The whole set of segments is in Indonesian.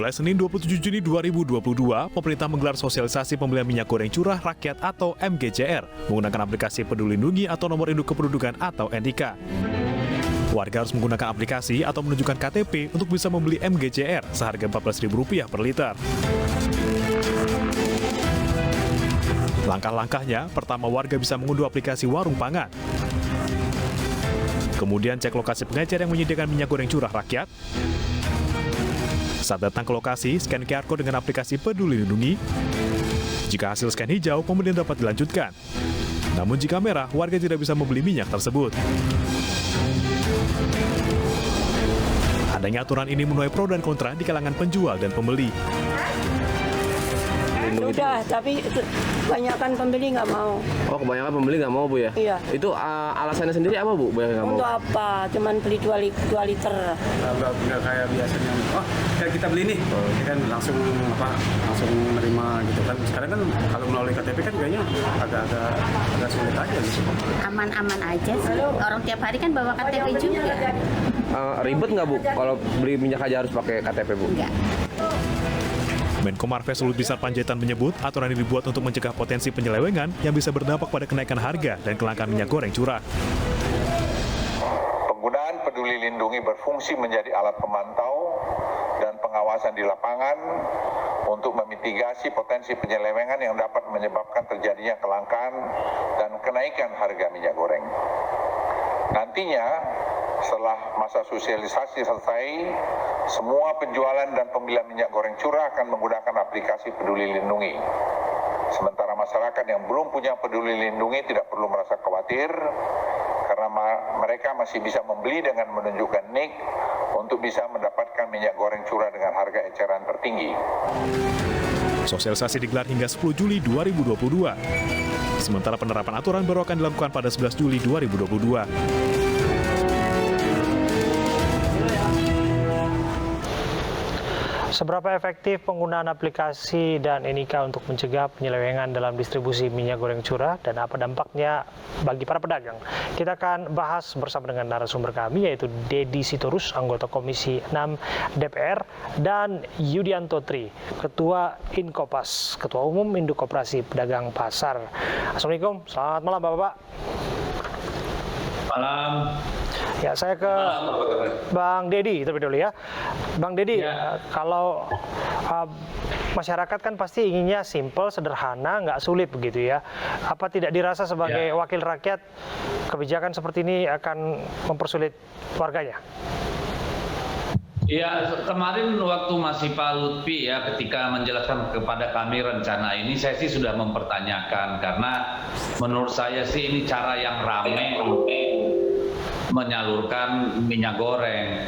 Mulai Senin 27 Juni 2022, pemerintah menggelar sosialisasi pembelian minyak goreng curah rakyat atau MGCR menggunakan aplikasi Peduli Lindungi atau nomor induk kependudukan atau NIK. Warga harus menggunakan aplikasi atau menunjukkan KTP untuk bisa membeli MGCR seharga Rp14.000 per liter. Langkah-langkahnya, pertama warga bisa mengunduh aplikasi Warung Pangan. Kemudian cek lokasi pengecer yang menyediakan minyak goreng curah rakyat. Saat datang ke lokasi, scan QR Code dengan aplikasi Peduli Lindungi. Jika hasil scan hijau, pembelian dapat dilanjutkan. Namun jika merah, warga tidak bisa membeli minyak tersebut. Adanya aturan ini menuai pro dan kontra di kalangan penjual dan pembeli. Sudah, tapi kebanyakan pembeli nggak mau. Oh, kebanyakan pembeli nggak mau, Bu ya? Iya. Itu alasannya sendiri apa, Bu? Yang nggak mau? Untuk apa? Cuman beli 2 liter. Nggak kayak biasanya. Oh, ya kita beli nih. Kita kan langsung menerima gitu kan. Sekarang kan kalau melalui KTP kan kayaknya agak sulit aja gitu. Aman-aman aja sih. Orang tiap hari kan bawa KTP juga. Ribet nggak, Bu? Kalau beli minyak aja harus pakai KTP, Bu? Enggak. Menko Marves Luhut Binsar Panjaitan menyebut aturan ini dibuat untuk mencegah potensi penyelewengan yang bisa berdampak pada kenaikan harga dan kelangkaan minyak goreng curah. Penggunaan Peduli Lindungi berfungsi menjadi alat pemantau dan pengawasan di lapangan untuk memitigasi potensi penyelewengan yang dapat menyebabkan terjadinya kelangkaan dan kenaikan harga minyak goreng. Nantinya, setelah masa sosialisasi selesai, semua penjualan dan pembelian minyak goreng curah akan menggunakan aplikasi Peduli Lindungi. Sementara masyarakat yang belum punya Peduli Lindungi tidak perlu merasa khawatir, karena mereka masih bisa membeli dengan menunjukkan NIK untuk bisa mendapatkan minyak goreng curah dengan harga eceran tertinggi. Sosialisasi digelar hingga 10 Juli 2022. Sementara penerapan aturan baru akan dilakukan pada 11 Juli 2022. Seberapa efektif penggunaan aplikasi dan NIK untuk mencegah penyelewengan dalam distribusi minyak goreng curah dan apa dampaknya bagi para pedagang? Kita akan bahas bersama dengan narasumber kami yaitu Deddy Sitorus, anggota Komisi 6 DPR, dan Yudianto Tri, Ketua Inkopas, Ketua Umum Induk Koperasi Pedagang Pasar. Assalamualaikum, selamat malam Bapak-Bapak. Malam. Ya, saya ke Bang Deddy terlebih dahulu ya. Bang Deddy, kalau masyarakat kan pasti inginnya simple, sederhana, nggak sulit begitu ya. Apa tidak dirasa sebagai wakil rakyat kebijakan seperti ini akan mempersulit warganya? Ya, kemarin waktu masih Pak Lutfi ya, ketika menjelaskan kepada kami rencana ini, saya sih sudah mempertanyakan karena menurut saya sih ini cara yang ramai menyalurkan minyak goreng.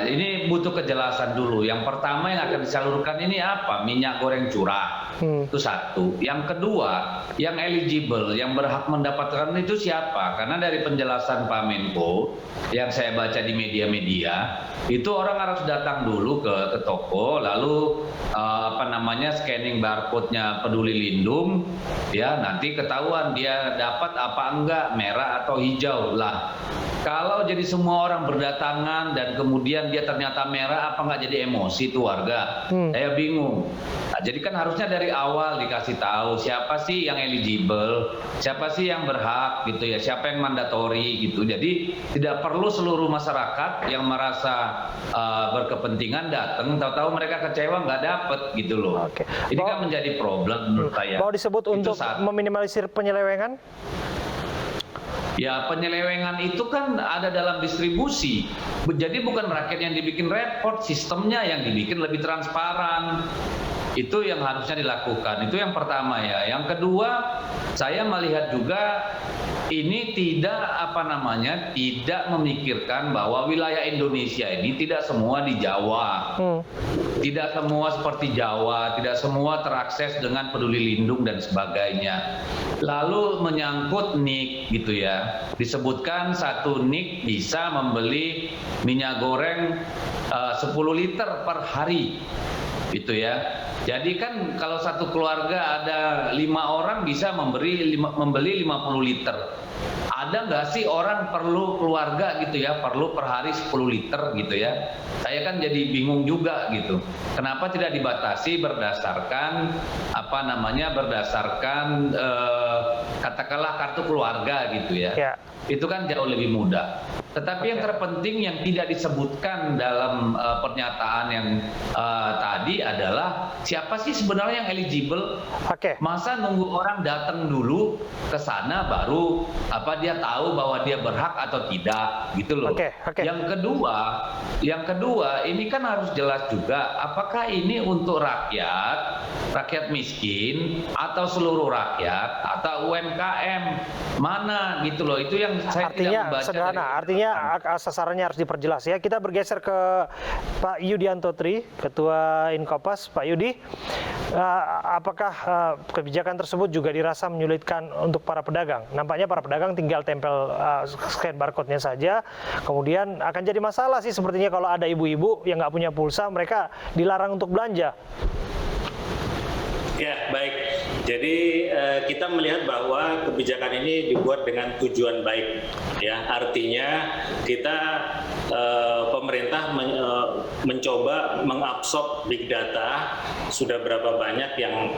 Ini butuh kejelasan dulu. Yang pertama yang akan disalurkan ini apa? Minyak goreng curah. Itu satu. Yang kedua, yang eligible, yang berhak mendapatkan itu siapa? Karena dari penjelasan Pak Menko yang saya baca di media-media, itu orang harus datang dulu ke toko, lalu scanning barcode-nya Peduli Lindung, ya nanti ketahuan dia dapat apa enggak, merah atau hijau lah. Kalau jadi semua orang berdatangan dan kemudian dia ternyata merah, apa nggak jadi emosi tuh warga? Saya bingung. Nah, jadi kan harusnya dari awal dikasih tahu siapa sih yang eligible, siapa sih yang berhak gitu ya, siapa yang mandatori gitu. Jadi tidak perlu seluruh masyarakat yang merasa berkepentingan datang, tahu-tahu mereka kecewa nggak dapet gitu loh. Oke. Ini kan menjadi problem menurut saya. Mau disebut itu untuk meminimalisir penyelewengan? Ya, penyelewengan itu kan ada dalam distribusi. Jadi bukan rakyat yang dibikin repot, sistemnya yang dibikin lebih transparan. Itu yang harusnya dilakukan. Itu yang pertama ya. Yang kedua, saya melihat juga ini tidak tidak memikirkan bahwa wilayah Indonesia ini tidak semua di Jawa. Tidak semua seperti Jawa, tidak semua terakses dengan Peduli Lindung dan sebagainya. Lalu menyangkut NIK gitu ya. Disebutkan satu NIK bisa membeli minyak goreng 10 liter per hari. Gitu ya. Jadi kan kalau satu keluarga ada 5 orang bisa membeli 50 liter. Ada ada nggak sih orang perlu keluarga gitu ya, perlu per hari 10 liter gitu ya. Saya kan jadi bingung juga gitu. Kenapa tidak dibatasi berdasarkan berdasarkan katakanlah kartu keluarga gitu ya. Itu kan jauh lebih mudah. Tetapi yang terpenting yang tidak disebutkan dalam pernyataan yang tadi adalah siapa sih sebenarnya yang eligible? Masa nunggu orang datang dulu ke sana baru dia tahu bahwa dia berhak atau tidak gitu loh. Yang kedua ini kan harus jelas juga apakah ini untuk rakyat miskin atau seluruh rakyat atau UMKM mana gitu loh. Itu yang saya tidak membaca. Sederhana, artinya sasarannya harus diperjelas ya. Kita bergeser ke Pak Yudianto Tri, Ketua Inkopas. Pak Yudi, apakah kebijakan tersebut juga dirasa menyulitkan untuk para pedagang? Nampaknya para pedagang tinggal tempel scan barcode-nya saja, kemudian akan jadi masalah sih sepertinya kalau ada ibu-ibu yang nggak punya pulsa, mereka dilarang untuk belanja. Ya, baik. Jadi kita melihat bahwa kebijakan ini dibuat dengan tujuan baik. Ya, artinya kita pemerintah mencoba mengabsorb big data sudah berapa banyak yang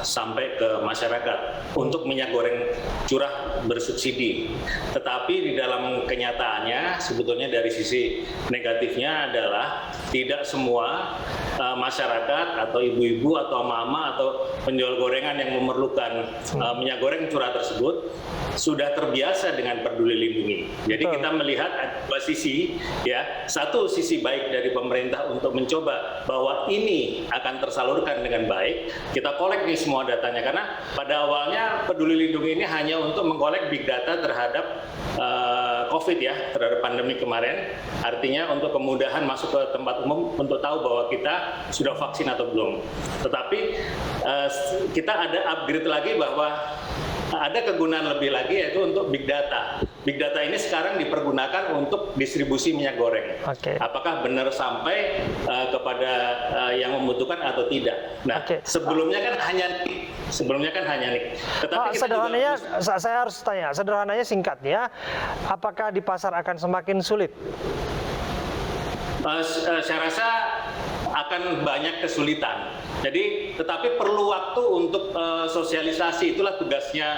sampai ke masyarakat untuk minyak goreng curah bersubsidi. Tetapi di dalam kenyataannya sebetulnya dari sisi negatifnya adalah tidak semua masyarakat atau ibu-ibu atau mama atau penjual gorengan yang memerlukan minyak goreng curah tersebut sudah terbiasa dengan Peduli Lindungi. Jadi kita melihat ada dua sisi, ya. Satu sisi baik dari pemerintah untuk mencoba bahwa ini akan tersalurkan dengan baik. Kita kolek nih semua datanya karena pada awalnya Peduli Lindungi ini hanya untuk mengkolek big data terhadap COVID ya, terhadap pandemi kemarin. Artinya untuk kemudahan masuk ke tempat umum untuk tahu bahwa kita sudah vaksin atau belum. Tetapi kita ada upgrade lagi bahwa ada kegunaan lebih lagi yaitu untuk big data. Big data ini sekarang dipergunakan untuk distribusi minyak goreng. Apakah benar sampai kepada yang membutuhkan atau tidak? Nah, sebelumnya kan hanya nih. Tetapi sederhananya, saya harus tanya, sederhananya singkatnya, apakah di pasar akan semakin sulit? Saya rasa akan banyak kesulitan. Jadi, tetapi perlu waktu untuk sosialisasi. Itulah tugasnya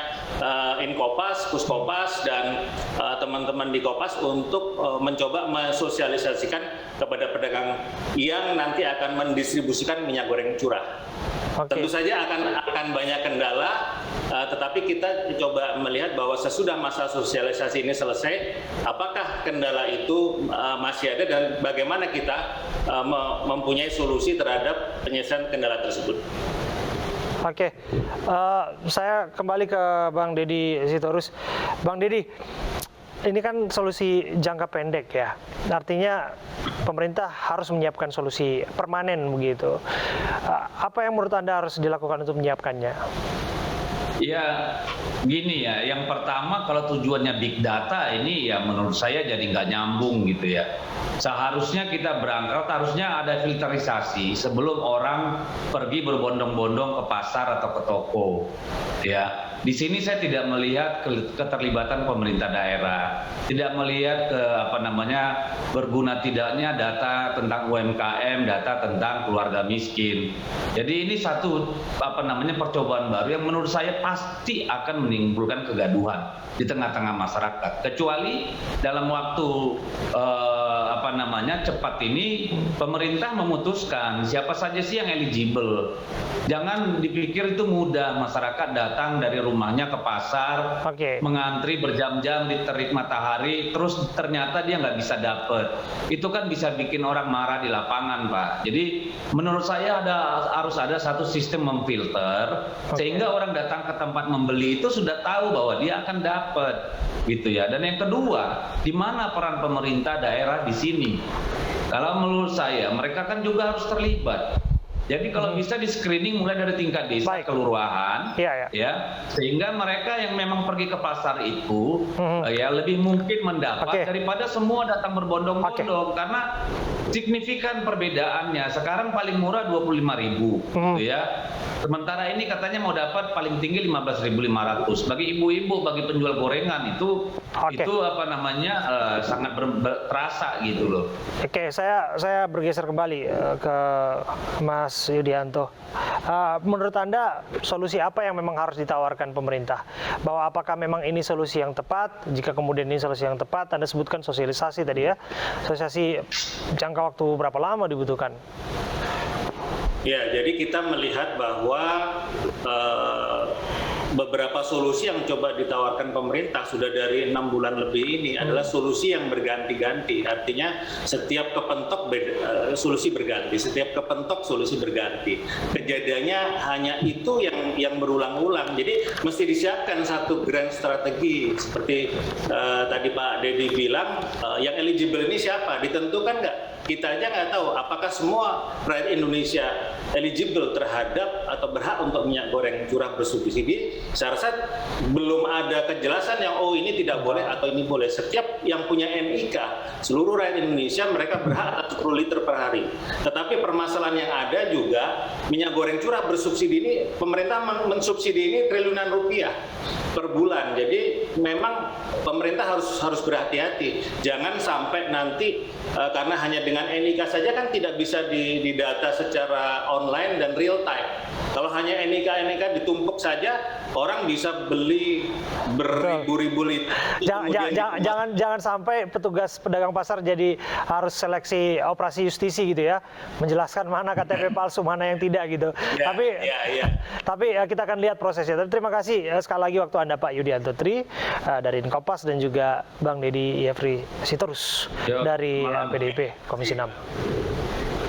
Inkopas, Puskopas, dan teman-teman di Kopas untuk mencoba mensosialisasikan kepada pedagang yang nanti akan mendistribusikan minyak goreng curah. Tentu saja akan banyak kendala, tetapi kita coba melihat bahwa sesudah masa sosialisasi ini selesai, apakah kendala itu masih ada dan bagaimana kita mempunyai solusi terhadap penyelesaian kendala tersebut. Saya kembali ke Bang Deddy Sitorus. Bang Deddy, ini kan solusi jangka pendek ya, artinya pemerintah harus menyiapkan solusi permanen begitu. Apa yang menurut Anda harus dilakukan untuk menyiapkannya? Ya, gini ya, yang pertama kalau tujuannya big data ini ya menurut saya jadi nggak nyambung gitu ya. Seharusnya kita berangkat, harusnya ada filterisasi sebelum orang pergi berbondong-bondong ke pasar atau ke toko. Ya, di sini saya tidak melihat keterlibatan pemerintah daerah, tidak melihat berguna tidaknya data tentang UMKM, data tentang keluarga miskin. Jadi ini satu percobaan baru yang menurut saya pasti akan menimbulkan kegaduhan di tengah-tengah masyarakat. Kecuali dalam waktu cepat ini pemerintah memutuskan siapa saja sih yang eligible. Jangan dipikir itu mudah, masyarakat datang dari rumahnya ke pasar, mengantri berjam-jam di terik matahari, terus ternyata dia nggak bisa dapet. Itu kan bisa bikin orang marah di lapangan, Pak. Jadi menurut saya harus ada satu sistem memfilter sehingga orang datang ke tempat membeli itu sudah tahu bahwa dia akan dapat, gitu ya. Dan yang kedua, di mana peran pemerintah daerah di sini? Kalau menurut saya, mereka kan juga harus terlibat. Jadi kalau bisa di screening mulai dari tingkat desa, kelurahan, ya, sehingga mereka yang memang pergi ke pasar itu ya lebih mungkin mendapat daripada semua datang berbondong-bondong, karena signifikan perbedaannya. Sekarang paling murah 25.000, gitu ya. Sementara ini katanya mau dapat paling tinggi 15.500. Bagi ibu-ibu, bagi penjual gorengan itu apa namanya sangat terasa gitu loh. Oke, saya bergeser kembali ke Mas Yudianto. Menurut Anda solusi apa yang memang harus ditawarkan pemerintah? Bahwa apakah memang ini solusi yang tepat? Jika kemudian ini solusi yang tepat, Anda sebutkan sosialisasi tadi ya. Sosialisasi jangka waktu berapa lama dibutuhkan? Ya, jadi kita melihat bahwa beberapa solusi yang coba ditawarkan pemerintah sudah dari 6 bulan lebih ini adalah solusi yang berganti-ganti. Artinya setiap kepentok solusi berganti, setiap kepentok solusi berganti. Kejadiannya hanya itu yang berulang-ulang. Jadi mesti disiapkan satu grand strategi seperti tadi Pak Dedi bilang, yang eligible ini siapa? Ditentukan nggak? Kita aja nggak tahu apakah semua rakyat Indonesia eligible terhadap atau berhak untuk minyak goreng curah bersubsidi. Saya rasa belum ada kejelasan yang ini tidak boleh atau ini boleh. Setiap yang punya NIK, seluruh rakyat Indonesia mereka berhak atas 10 liter per hari. Tetapi permasalahan yang ada juga minyak goreng curah bersubsidi ini, pemerintah mensubsidi ini triliunan rupiah per bulan. Jadi memang pemerintah harus berhati-hati. Jangan sampai nanti karena hanya dengan NIK saja kan tidak bisa didata secara online dan real time. Kalau hanya NIK ditumpuk saja, orang bisa beli beribu-ribu liter. Jangan sampai petugas pedagang pasar jadi harus seleksi operasi justisi gitu ya, menjelaskan mana KTP palsu, mana yang tidak gitu. Tapi kita akan lihat prosesnya. Tapi terima kasih sekali lagi waktu Anda Pak Yudianto Tri dari Kompas dan juga Bang Dedi Yefri Sitorus dari PDIP Komisi 6.